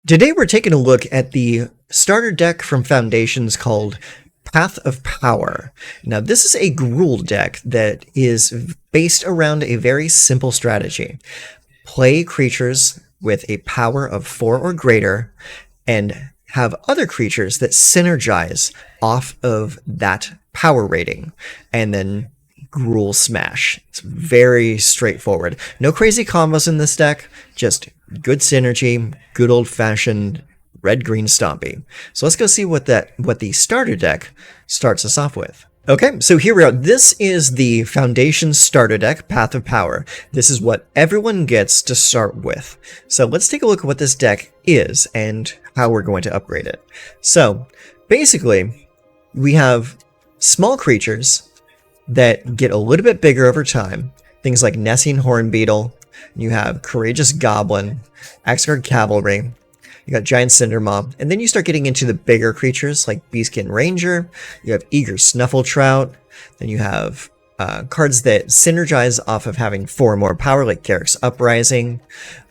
Today we're taking a look at the starter deck from Foundations called Path of Power. Now this is a Gruul deck that is based around a very simple strategy. Play creatures with a power of 4 or greater and have other creatures that synergize off of that power rating, and then Gruul smash. It's very straightforward. No crazy combos in this deck, just good synergy, good old-fashioned red-green stompy. So let's go see what the starter deck starts us off with. Okay, so here we are. This is the Foundation starter deck, Path of Power. This is what everyone gets to start with. So let's take a look at what this deck is and how we're going to upgrade it. So basically, we have small creatures that get a little bit bigger over time. Things like Nessing Hornbeetle. You have Courageous Goblin, Axguard Cavalry. You got Giant Cindermaw, and then you start getting into the bigger creatures like Beastkin Ranger. You have Eager Snuffletrout. Then you have cards that synergize off of having 4 or more power, like Garruk's Uprising.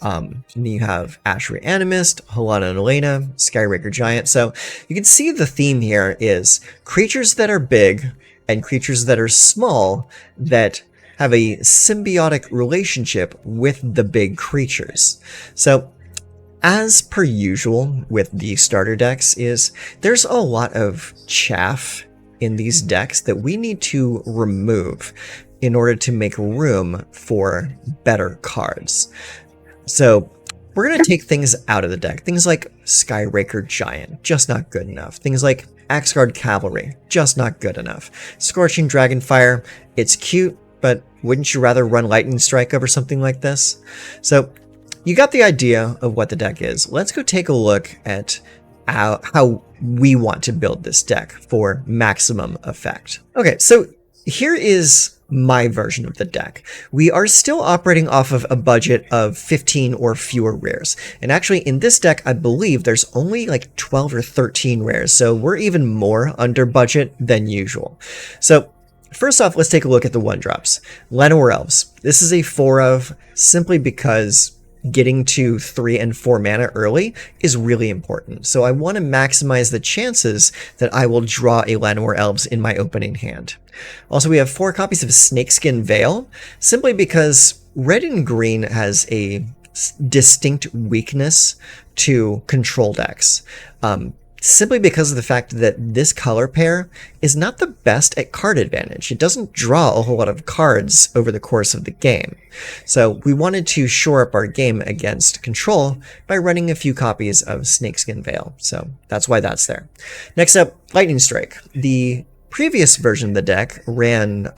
And then you have Ash Reanimist, Halana and Elena, Skyraker Giant. So you can see the theme here is creatures that are big and creatures that are small that have a symbiotic relationship with the big creatures. So as per usual with the starter decks is there's a lot of chaff in these decks that we need to remove in order to make room for better cards. So we're going to take things out of the deck. Things like Skyraker Giant, just not good enough. Things like Axguard Cavalry, just not good enough. Scorching Dragonfire, it's cute, but wouldn't you rather run Lightning Strike over something like this? So you got the idea of what the deck is. Let's go take a look at how we want to build this deck for maximum effect. Okay, so here is my version of the deck. We are still operating off of a budget of 15 or fewer rares. And actually in this deck, I believe there's only like 12 or 13 rares. So we're even more under budget than usual. So first off, let's take a look at the 1-drops. Llanowar Elves. This is a 4 of simply because getting to 3 and 4 mana early is really important. So I want to maximize the chances that I will draw a Llanowar Elves in my opening hand. Also, we have 4 copies of Snakeskin Veil, simply because red and green has a distinct weakness to control decks. Simply because of the fact that this color pair is not the best at card advantage. It doesn't draw a whole lot of cards over the course of the game. So we wanted to shore up our game against control by running a few copies of Snakeskin Veil. So that's why that's there. Next up, Lightning Strike. The previous version of the deck ran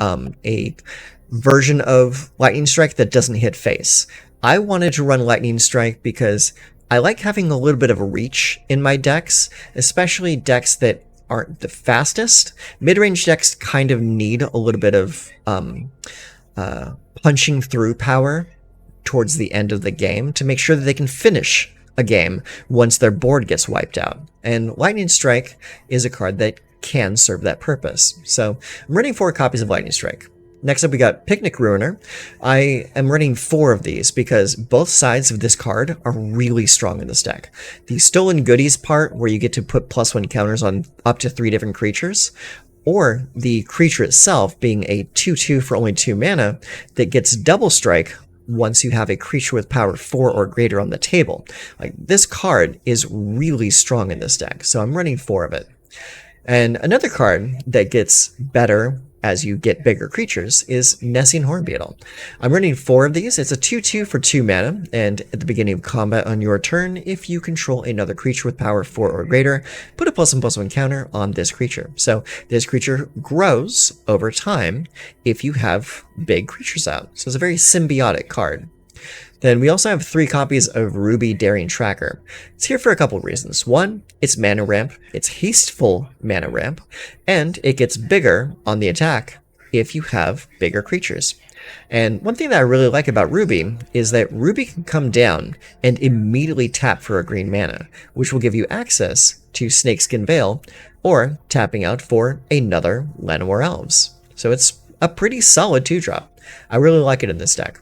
a version of Lightning Strike that doesn't hit face. I wanted to run Lightning Strike because I like having a little bit of reach in my decks, especially decks that aren't the fastest. Mid-range decks kind of need a little bit of punching through power towards the end of the game to make sure that they can finish a game once their board gets wiped out. And Lightning Strike is a card that can serve that purpose. So I'm running 4 copies of Lightning Strike. Next up, we got Picnic Ruiner. I am running 4 of these because both sides of this card are really strong in this deck. The Stolen Goodies part, where you get to put +1 counters on up to 3 different creatures, or the creature itself being a 2/2 for only 2 mana that gets double strike once you have a creature with power 4 or greater on the table. Like, this card is really strong in this deck, so I'm running 4 of it. And another card that gets better as you get bigger creatures is Nessing Hornbeetle. I'm running 4 of these. It's a 2/2 for 2 mana, and at the beginning of combat on your turn, if you control another creature with power 4 or greater, put a +1/+1 counter on this creature. So this creature grows over time if you have big creatures out. So it's a very symbiotic card. Then we also have 3 copies of Ruby Daring Tracker. It's here for a couple of reasons. One, it's mana ramp, it's hasteful mana ramp, and it gets bigger on the attack if you have bigger creatures. And one thing that I really like about Ruby is that Ruby can come down and immediately tap for a green mana, which will give you access to Snakeskin Veil, or tapping out for another Llanowar Elves. So it's a pretty solid 2-drop. I really like it in this deck.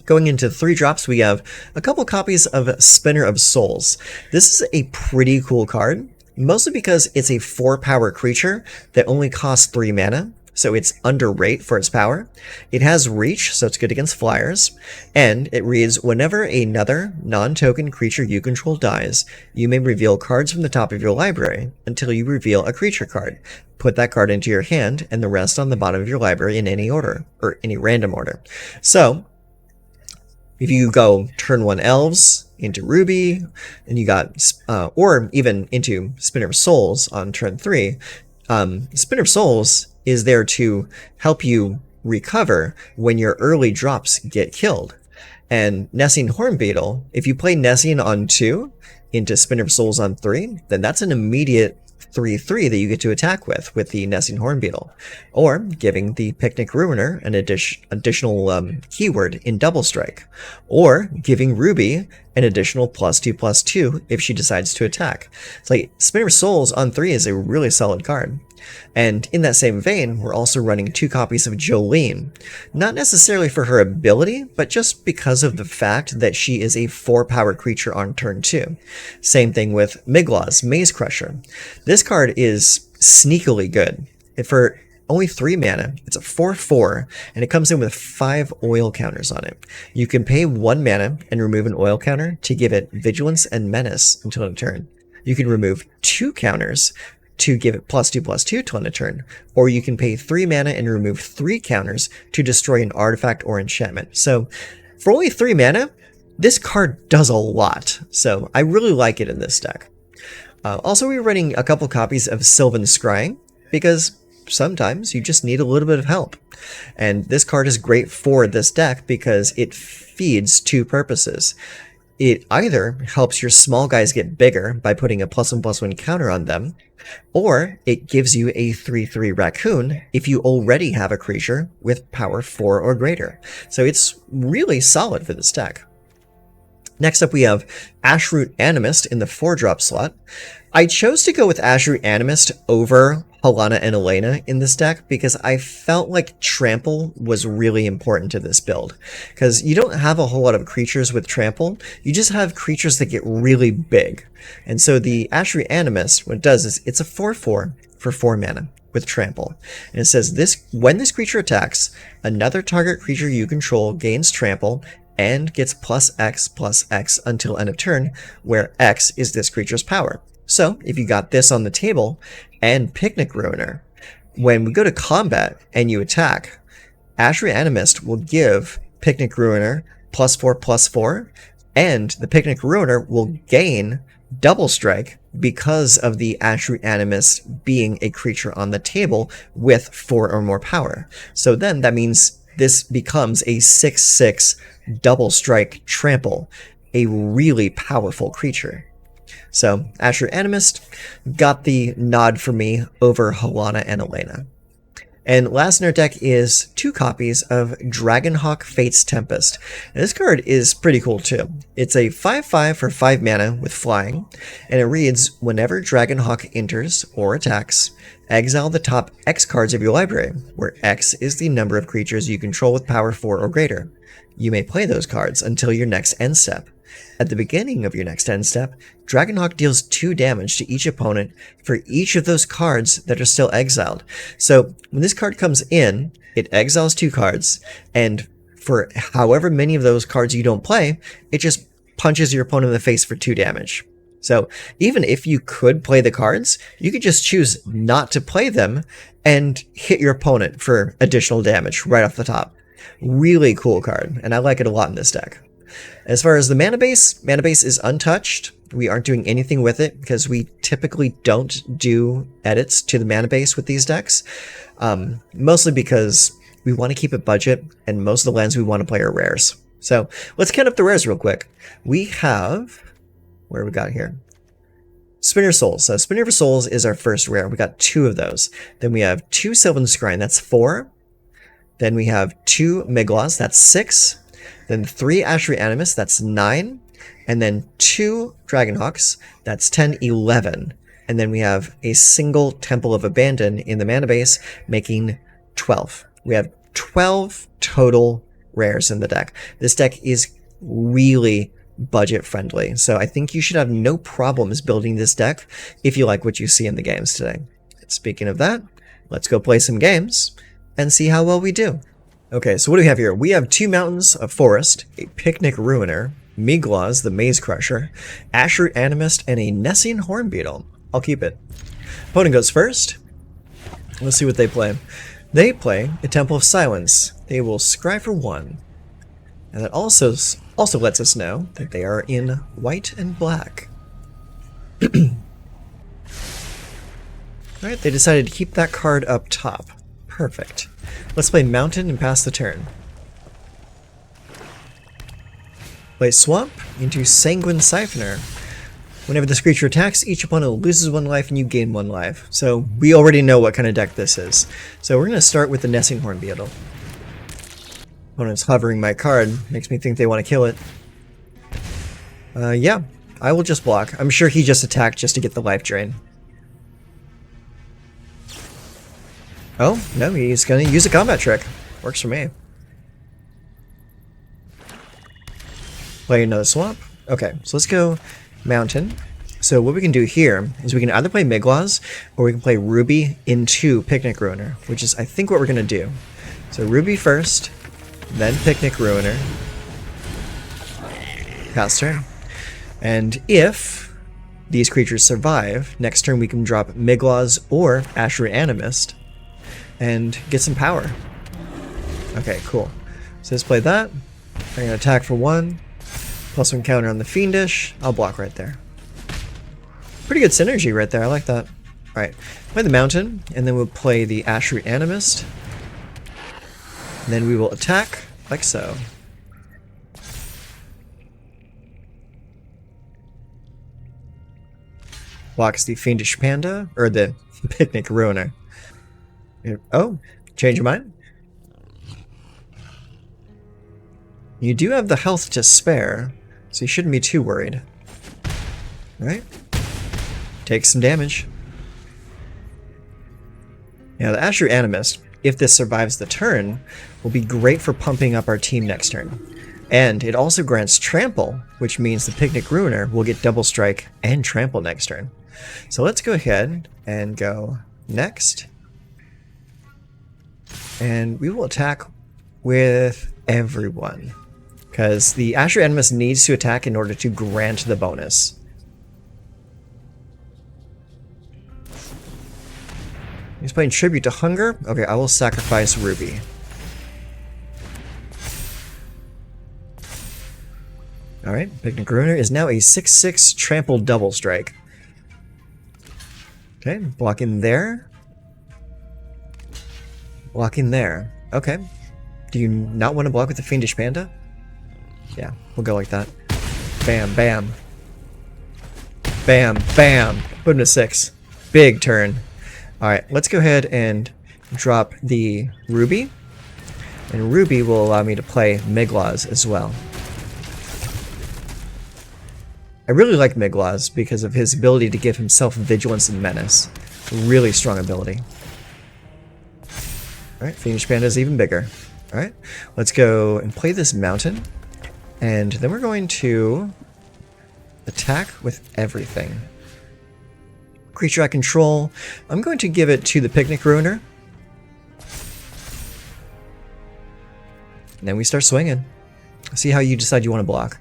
Going into 3 drops, we have a couple copies of Spinner of Souls. This is a pretty cool card, mostly because it's a 4-power creature that only costs 3 mana, so it's under rate for its power. It has reach, so it's good against flyers, and it reads, whenever another non-token creature you control dies, you may reveal cards from the top of your library until you reveal a creature card. Put that card into your hand, and the rest on the bottom of your library in any order, or any random order. So, if you go turn 1 elves into Ruby, and you got, or even into Spinner of Souls on turn 3, Spinner of Souls is there to help you recover when your early drops get killed. And Nessian Hornbeetle, if you play Nessian on 2 into Spinner of Souls on 3, then that's an immediate 3/3 that you get to attack with the Nessian Hornbeetle, or giving the Picnic Ruiner an additional keyword in Double Strike, or giving Ruby an additional +2/+2 if she decides to attack. It's like Spinner of Souls on 3 is a really solid card. And in that same vein, we're also running 2 copies of Jolene. Not necessarily for her ability, but just because of the fact that she is a 4-power creature on turn 2. Same thing with Migla's Maze Crusher. This card is sneakily good. For only 3 mana, it's a 4/4, and it comes in with 5 oil counters on it. You can pay 1 mana and remove an oil counter to give it Vigilance and Menace until end of turn. You can remove 2 counters to give it +2/+2 till end of turn, or you can pay 3 mana and remove 3 counters to destroy an artifact or enchantment. So for only 3 mana, this card does a lot, so I really like it in this deck. Also, we're running a couple copies of Sylvan Scrying, because sometimes you just need a little bit of help. And this card is great for this deck because it feeds 2 purposes. It either helps your small guys get bigger by putting a +1/+1 counter on them, or it gives you a 3/3 raccoon if you already have a creature with power 4 or greater. So it's really solid for this deck. Next up, we have Ashroot Animist in the 4-drop slot. I chose to go with Ashroot Animist over Helana and Elena in this deck because I felt like Trample was really important to this build. Because you don't have a whole lot of creatures with Trample, you just have creatures that get really big. And so the Ashroot Animist, what it does is it's a 4/4 for 4 mana with Trample. And it says, when this creature attacks, another target creature you control gains Trample and gets +X/+X until end of turn, where X is this creature's power. So if you got this on the table and Picnic Ruiner, when we go to combat and you attack, Ashroot Animist will give Picnic Ruiner +4/+4, and the Picnic Ruiner will gain Double Strike because of the Ashroot Animist being a creature on the table with 4 or more power. So then that means this becomes a 6/6 Double Strike Trample, a really powerful creature. So Ashroot Animist got the nod for me over Helana and Elena. And last in our deck is 2 copies of Dragonhawk Fate's Tempest. And this card is pretty cool too. It's a 5/5 for 5 mana with flying, and it reads, whenever Dragonhawk enters or attacks, exile the top X cards of your library, where X is the number of creatures you control with power 4 or greater. You may play those cards until your next end step. At the beginning of your next end step, Dragonhawk deals 2 damage to each opponent for each of those cards that are still exiled. So when this card comes in, it exiles 2 cards, and for however many of those cards you don't play, it just punches your opponent in the face for 2 damage. So even if you could play the cards, you could just choose not to play them and hit your opponent for additional damage right off the top. Really cool card, and I like it a lot in this deck. As far as the mana base is untouched. We aren't doing anything with it because we typically don't do edits to the mana base with these decks. Mostly because we want to keep it budget, and most of the lands we want to play are rares. So let's count up the rares real quick. We have, where we got here? Spinner Souls. So Spinner Souls is our first rare. We got 2 of those. Then we have 2 Sylvan Scrying, that's 4. Then we have 2 Miglas, that's 6. Then 3 Ashroot Animist, that's 9. And then 2 Dragonhawks, that's 10, 11. And then we have a single Temple of Abandon in the mana base, making 12. We have 12 total rares in the deck. This deck is really budget friendly, so I think you should have no problems building this deck if you like what you see in the games today. Speaking of that, let's go play some games and see how well we do. Okay, so what do we have here? We have 2 mountains, a forest, a picnic ruiner, Migloz, the maze crusher, Ashroot animist, and a Nessian horn beetle. I'll keep it. Opponent goes first. Let's see what they play. They play a Temple of Silence. They will scry for 1. And that also lets us know that they are in white and black. Alright, they decided to keep that card up top. Perfect. Let's play Mountain and pass the turn. Play Swamp into Sanguine Siphoner. Whenever this creature attacks, each opponent loses 1 life and you gain 1 life. So we already know what kind of deck this is. So we're going to start with the Nessian horn beetle. Opponent's hovering my card. Makes me think they want to kill it. Yeah, I will just block. I'm sure he just attacked just to get the life drain. Oh, no, he's going to use a combat trick. Works for me. Play another swamp. Okay, so let's go Mountain. So what we can do here is we can either play Migloz or we can play Ruby into Picnic Ruiner, which is I think what we're going to do. So Ruby first, then Picnic Ruiner. Pass turn. And if these creatures survive, next turn we can drop Migloz or Ashroot Animist and get some power. Okay, cool. So let's play that. I'm going to attack for 1. +1 counter on the Fiendish. I'll block right there. Pretty good synergy right there. I like that. Alright, play the Mountain, and then we'll play the Ashroot Animist. And then we will attack like so. Blocks the Fiendish Panda, or the Picnic Ruiner. Oh, change your mind? You do have the health to spare, so you shouldn't be too worried. Alright. Take some damage. Now, the Ashroot Animist, if this survives the turn, will be great for pumping up our team next turn. And it also grants Trample, which means the Picnic Ruiner will get Double Strike and Trample next turn. So let's go ahead and go next. And we will attack with everyone, because the Ashroot Animist needs to attack in order to grant the bonus. He's playing Tribute to Hunger. Okay, I will sacrifice Ruby. Alright, Picnic Ruiner is now a 6/6 Trample Double Strike. Okay, blocking there. Blocking there. Okay. Do you not want to block with the Fiendish Panda? Yeah, we'll go like that. Bam, bam. Bam, bam. Put him to 6. Big turn. Alright, let's go ahead and drop the Ruby. And Ruby will allow me to play Migloz as well. I really like Migloz because of his ability to give himself Vigilance and Menace. Really strong ability. Alright, Fiendish Panda is even bigger. Alright, let's go and play this Mountain. And then we're going to attack with everything. Creature I control, I'm going to give it to the Picnic Ruiner. And then we start swinging. See how you decide you want to block.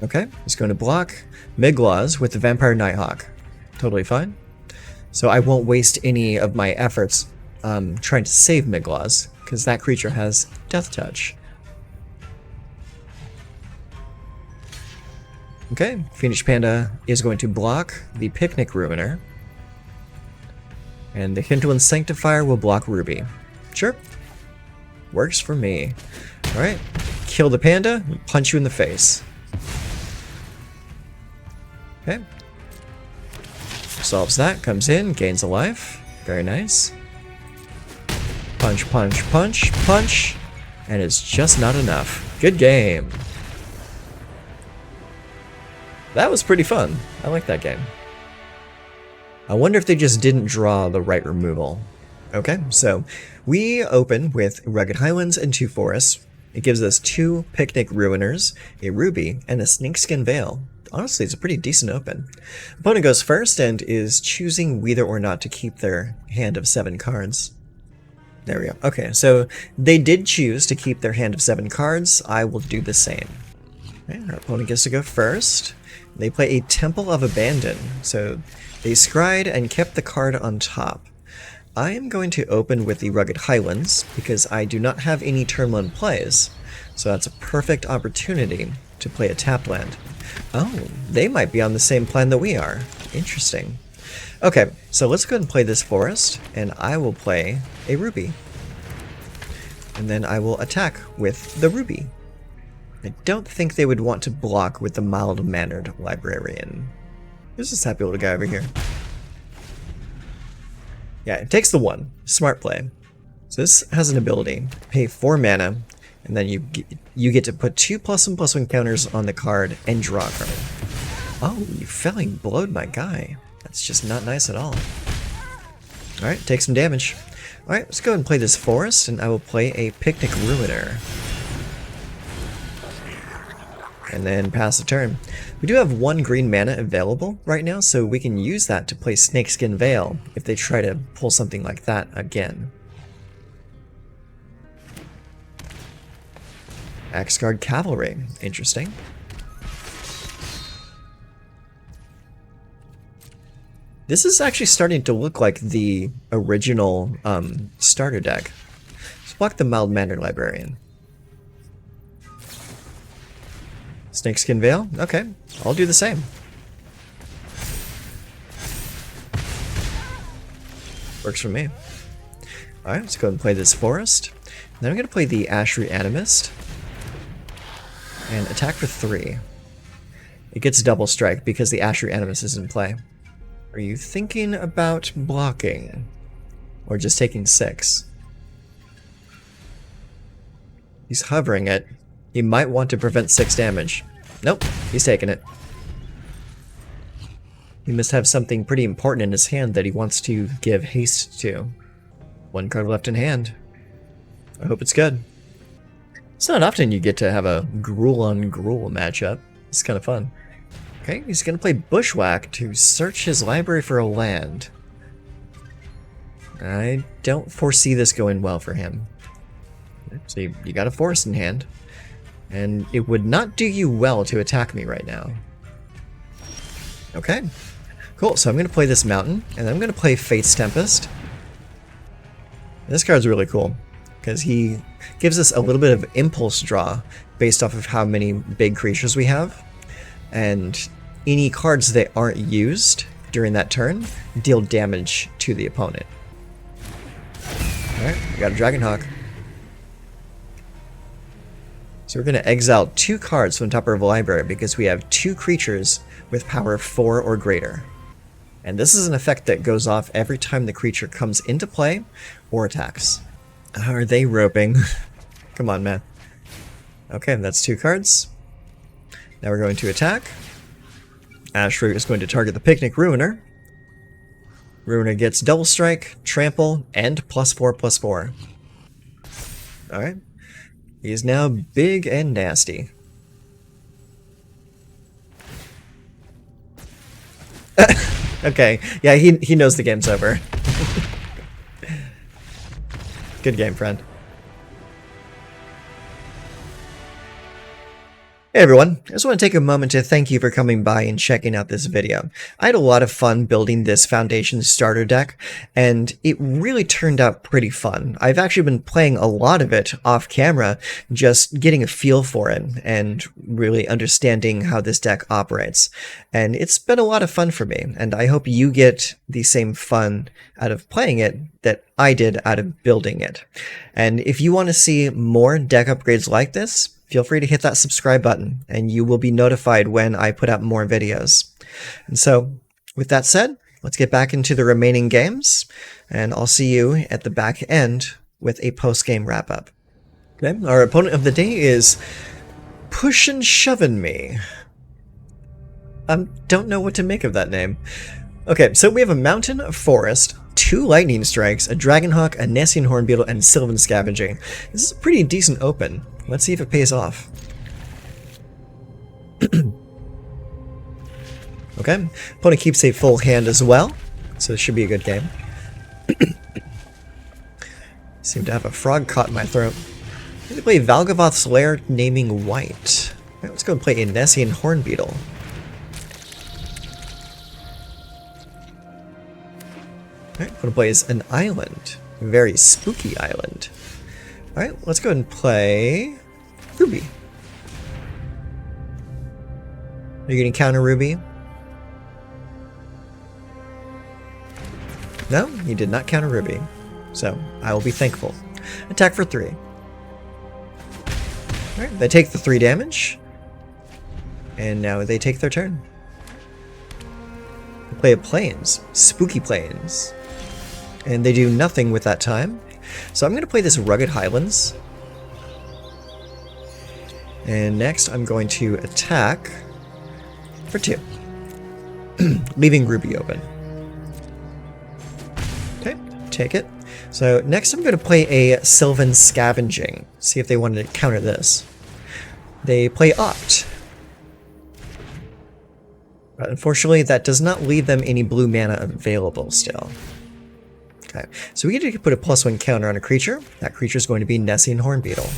Okay, it's going to block Migloz with the Vampire Nighthawk. Totally fine. So I won't waste any of my efforts trying to save Migloz, because that creature has Death Touch. Okay, Fiendish Panda is going to block the Picnic Ruiner. And the Hinterland Sanctifier will block Ruby. Sure. Works for me. Alright, kill the panda, punch you in the face. Okay. Solves that, comes in, gains a life. Very nice. Punch, punch, punch, punch. And it's just not enough. Good game. That was pretty fun. I like that game. I wonder if they just didn't draw the right removal. Okay, so we open with Rugged Highlands and 2 Forests. It gives us 2 Picnic Ruiners, a Ruby, and a Snakeskin Veil. Honestly, it's a pretty decent open. Opponent goes first and is choosing whether or not to keep their hand of 7 cards. There we go. Okay, so they did choose to keep their hand of 7 cards. I will do the same. Okay, our opponent gets to go first. They play a Temple of Abandon, so they scryed and kept the card on top. I am going to open with the Rugged Highlands because I do not have any turn 1 plays, so that's a perfect opportunity to play a tapped land. Oh, they might be on the same plan that we are. Interesting. Okay, so let's go ahead and play this forest, and I will play a Ruby. And then I will attack with the Ruby. I don't think they would want to block with the Mild-Mannered Librarian. There's this happy little guy over here. Yeah, it takes the 1. Smart play. So this has an ability. Pay 4 mana, and then you get to put 2+1/+1 counters on the card and draw a card. Oh, you felling blowed my guy. That's just not nice at all. Alright, take some damage. Alright, let's go ahead and play this forest, and I will play a Picnic Ruiner. And then pass the turn. We do have 1 green mana available right now, so we can use that to play Snakeskin Veil if they try to pull something like that again. Axgard Cavalry. Interesting. This is actually starting to look like the original starter deck. Let's block the Mild-Mannered Librarian. Snakeskin Veil? Okay, I'll do the same. Works for me. Alright, let's go ahead and play this forest. Then I'm going to play the Ashry Animist. And attack for 3. It gets double strike because the Ashry Animist is in play. Are you thinking about blocking? Or just taking 6? He's hovering it. He might want to prevent 6 damage. Nope, he's taking it. He must have something pretty important in his hand that he wants to give haste to. 1 card left in hand. I hope it's good. It's not often you get to have a Gruul on Gruul matchup. It's kind of fun. Okay, he's going to play Bushwhack to search his library for a land. I don't foresee this going well for him. So you got a forest in hand. And it would not do you well to attack me right now. Okay. Cool, so I'm going to play this mountain, and I'm going to play Fate's Tempest. This card's really cool, because he gives us a little bit of impulse draw based off of how many big creatures we have. And any cards that aren't used during that turn deal damage to the opponent. Alright, we got a Dragonhawk. So we're going to exile 2 cards from the top of our library because we have 2 creatures with power of 4 or greater. And this is an effect that goes off every time the creature comes into play or attacks. Are they roping? Come on, man. Okay, that's 2 cards. Now we're going to attack. Ashry is going to target the Picnic Ruiner. Ruiner gets double strike, trample, and +4/+4. Alright. He is now big and nasty. Okay, yeah, he knows the game's over. Good game, friend. Hey everyone, I just want to take a moment to thank you for coming by and checking out this video. I had a lot of fun building this Foundations starter deck, and it really turned out pretty fun. I've actually been playing a lot of it off camera, just getting a feel for it, and really understanding how this deck operates. And it's been a lot of fun for me, and I hope you get the same fun out of playing it that I did out of building it. And if you want to see more deck upgrades like this, feel free to hit that subscribe button, and you will be notified when I put out more videos. And so, with that said, let's get back into the remaining games, and I'll see you at the back end with a post-game wrap-up. Okay, our opponent of the day is Pushin' Shovin' Me. Don't know what to make of that name. Okay, so we have a mountain, a forest, 2 lightning strikes, a dragonhawk, a Nessian hornbeetle, and sylvan scavenging. This is a pretty decent open. Let's see if it pays off. Okay, opponent keeps a full hand as well, so this should be a good game. Seem to have a frog caught in my throat. I'm going to play Valgavoth's Lair, naming white. Right, let's go and play a Nessian hornbeetle. Alright, I'm going to play as an island. A very spooky island. Alright, let's go and play Ruby. Are you going to counter Ruby? No, you did not counter Ruby. So, I will be thankful. Attack for 3. Alright, they take the 3 damage. And now they take their turn. They play a Plains. Spooky Plains. And they do nothing with that time. So I'm going to play this Rugged Highlands. And next I'm going to attack for 2. Leaving Ruby open. Okay, take it. So next I'm going to play a Sylvan Scavenging. See if they wanted to counter this. They play Opt. But unfortunately that does not leave them any blue mana available still. Okay, so we get to put a +1 counter on a creature. That creature is going to be Nessian Hornbeetle.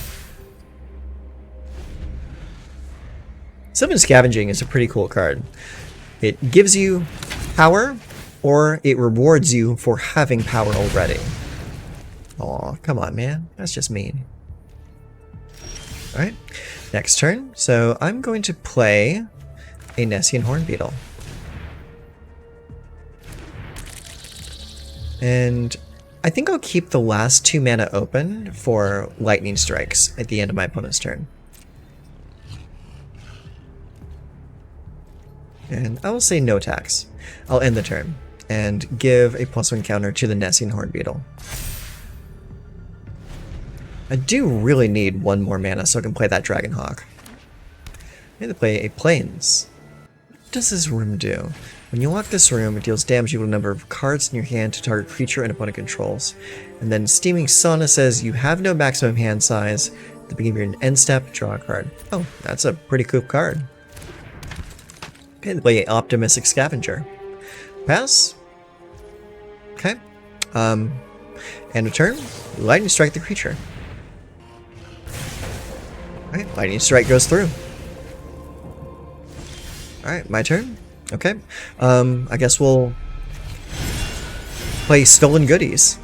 Sylvan Scavenging is a pretty cool card. It gives you power, or it rewards you for having power already. Aw, come on, man. That's just mean. Alright, next turn. So I'm going to play a Nessian Hornbeetle. And I think I'll keep the last 2 mana open for lightning strikes at the end of my opponent's turn. And I will say no attacks. I'll end the turn and give a +1 counter to the Nessian Hornbeetle. I do really need 1 more mana so I can play that Dragonhawk. I need to play a Plains. What does this room do? When you lock this room, it deals damage equal to the number of cards in your hand to target creature and opponent controls. And then Steaming Sauna says you have no maximum hand size. At the beginning of your end step, draw a card. Oh, that's a pretty cool card. Okay, they play Optimistic Scavenger. Pass. Okay. End of turn. Lightning Strike the creature. Alright, Lightning Strike goes through. Alright, my turn. Okay. I guess we'll play Stolen Goodies,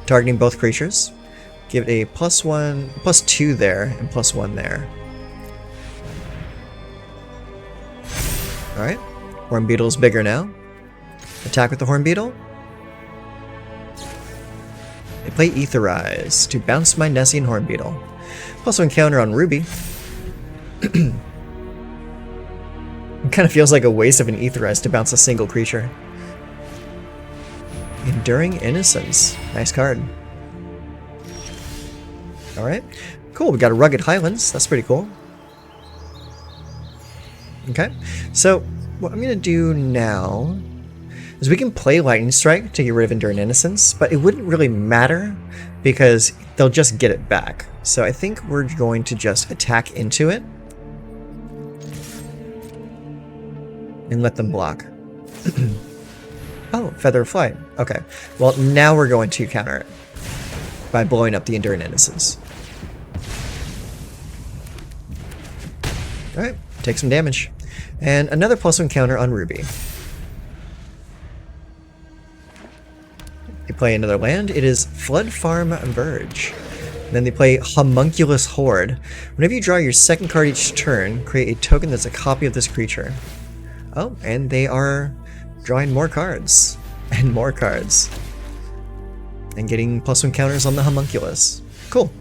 targeting both creatures. Give it a +1, +2 there, and +1 there. Alright. Hornbeetle is bigger now. Attack with the Hornbeetle. They play Aetherize to bounce my Nessian Hornbeetle. +1 counter on Ruby. It kind of feels like a waste of an Aetherize to bounce a single creature. Enduring Innocence. Nice card. Alright. Cool, we got a Rugged Highlands. That's pretty cool. Okay, so what I'm going to do now is we can play Lightning Strike to get rid of Enduring Innocence, but it wouldn't really matter because they'll just get it back. So I think we're going to just attack into it and let them block. Oh, Feather of Flight. Okay, well now we're going to counter it by blowing up the Enduring Innocence. Alright, take some damage. And another +1 counter on Ruby. They play another land. It is Flood Farm Verge. Then they play Homunculus Horde. Whenever you draw your second card each turn, create a token that's a copy of this creature. Oh, and they are drawing more cards. And more cards. And getting +1 counters on the Homunculus. Cool.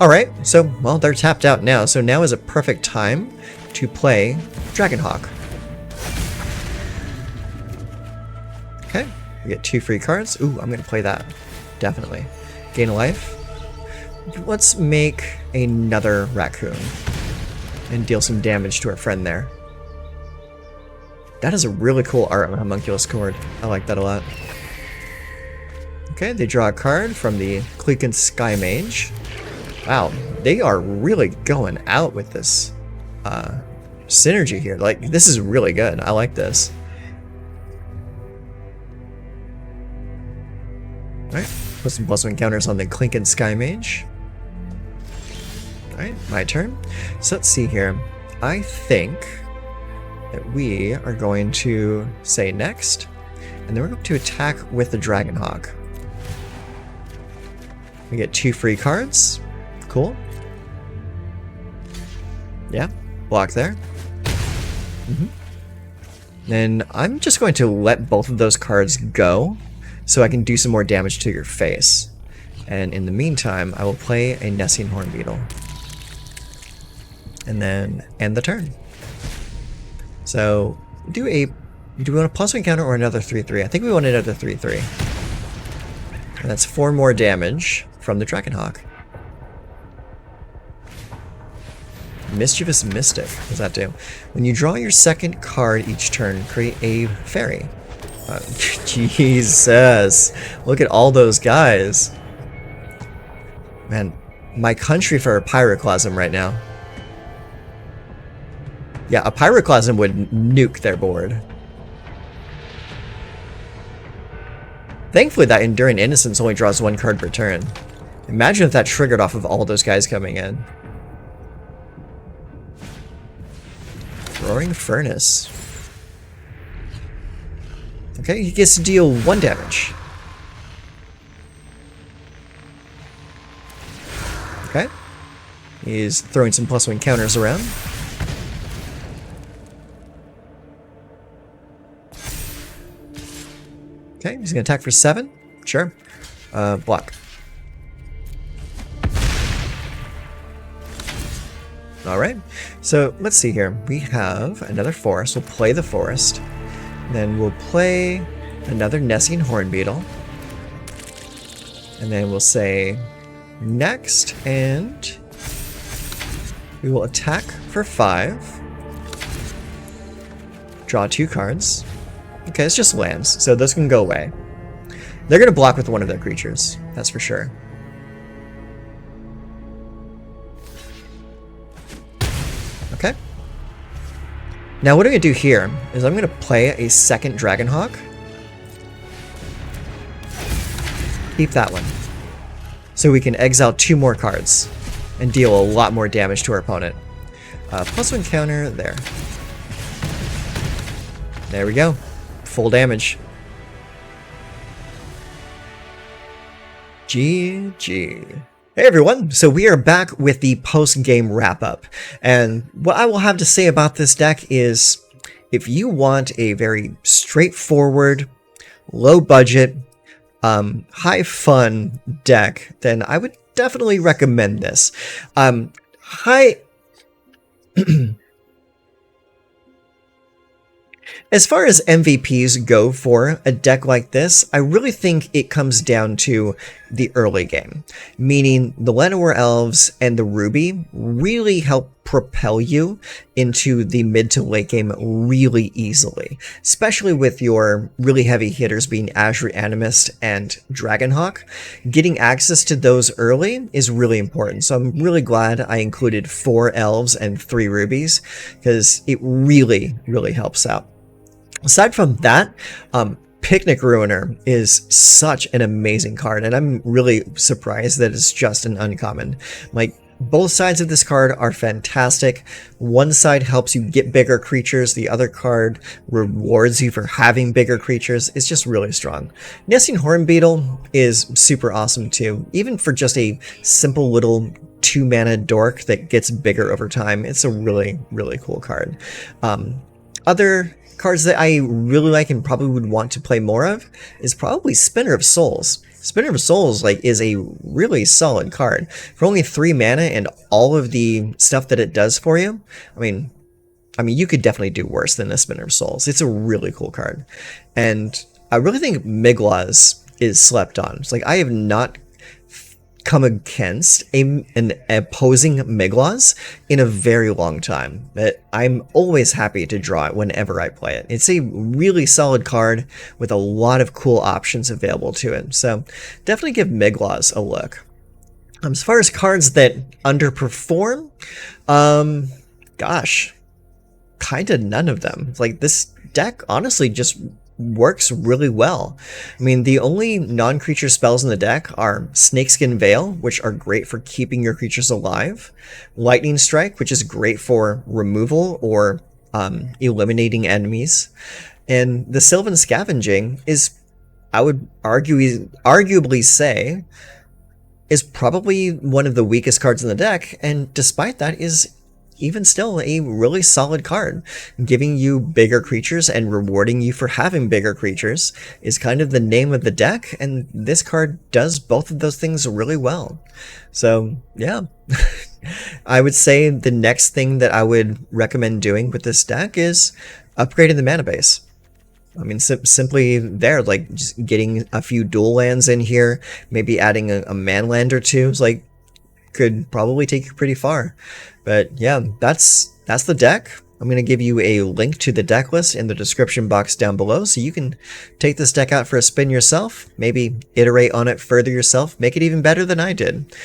Alright, so, well, they're tapped out now. So now is a perfect time to play Dragonhawk. Okay, we get 2 free cards. Ooh, I'm going to play that. Definitely. Gain a life. Let's make another raccoon and deal some damage to our friend there. That is a really cool art on a homunculus cord. I like that a lot. Okay, they draw a card from the Cleekant Sky Mage. Wow, they are really going out with this synergy here. Like, this is really good. I like this. Alright, put some +1 counters on the Cleekant Sky Mage. Alright, my turn. So let's see here. I think that we are going to say next, and then we're going to attack with the Dragonhawk. We get 2 free cards. Cool. Yeah, block there. Then I'm just going to let both of those cards go so I can do some more damage to your face. And in the meantime, I will play a Nessian Hornbeetle. And then end the turn. So, do we want a +1 counter or another 3/3? I think we want another 3/3. And that's 4 more damage from the Dragonhawk. Mischievous Mystic. What does that do? When you draw your second card each turn, create a fairy. Jesus. Look at all those guys. Man, my country for a Pyroclasm right now. Yeah, a Pyroclasm would nuke their board. Thankfully, that Enduring Innocence only draws 1 card per turn. Imagine if that triggered off of all those guys coming in. Roaring Furnace. Okay, he gets to deal 1 damage. Okay. He's throwing some +1 counters around. Okay, he's going to attack for 7. Sure. Block. Alright, so let's see here. We have another forest. We'll play the forest. Then we'll play another Nessian Hornbeetle. And then we'll say next, and we will attack for 5. Draw 2 cards. Okay, it's just lands, so those can go away. They're going to block with one of their creatures, that's for sure. Okay. Now what I'm going to do here is I'm going to play a second Dragonhawk. Keep that one. So we can exile 2 more cards and deal a lot more damage to our opponent. +1 counter there. There we go. Full damage. GG. Hey everyone, so we are back with the post-game wrap-up, and what I will have to say about this deck is, if you want a very straightforward, low-budget, high-fun deck, then I would definitely recommend this. As far as MVPs go for a deck like this, I really think it comes down to the early game. Meaning the Llanowar Elves and the Ruby really help propel you into the mid to late game really easily. Especially with your really heavy hitters being Azure Animist and Dragonhawk. Getting access to those early is really important. So I'm really glad I included 4 Elves and 3 Rubies, because it really, really helps out. Aside from that, Picnic Ruiner is such an amazing card, and I'm really surprised that it's just an uncommon. Like, both sides of this card are fantastic. One side helps you get bigger creatures, the other card rewards you for having bigger creatures. It's just really strong. Nessian Hornbeetle is super awesome too, even for just a simple little 2-mana dork that gets bigger over time. It's a really, really cool card. Other cards that I really like and probably would want to play more of is probably Spinner of Souls. Spinner of Souls is a really solid card. For only 3 mana and all of the stuff that it does for you, I mean you could definitely do worse than a Spinner of Souls. It's a really cool card. And I really think Migloz is slept on. It's like, I have not come against an opposing Migloz in a very long time. But I'm always happy to draw it whenever I play it. It's a really solid card with a lot of cool options available to it. So definitely give Migloz a look. As far as cards that underperform, gosh, kind of none of them. Like, this deck honestly just works really well. I mean, the only non-creature spells in the deck are Snakeskin Veil, which are great for keeping your creatures alive, Lightning Strike, which is great for removal or eliminating enemies, and the Sylvan Scavenging is, I would arguably say, is probably one of the weakest cards in the deck, and despite that is even still a really solid card. Giving you bigger creatures and rewarding you for having bigger creatures is kind of the name of the deck, and this card does both of those things really well. So yeah, I would say the next thing that I would recommend doing with this deck is upgrading the mana base. I mean, simply there, like just getting a few dual lands in here, maybe adding a man land or two, like could probably take you pretty far. But yeah, that's the deck. I'm going to give you a link to the deck list in the description box down below, so you can take this deck out for a spin yourself, maybe iterate on it further yourself, make it even better than I did.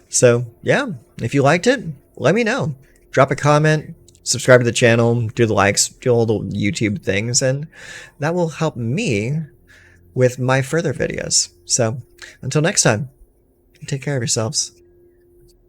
So yeah, if you liked it, let me know. Drop a comment, subscribe to the channel, do the likes, do all the YouTube things, and that will help me with my further videos. So until next time, take care of yourselves.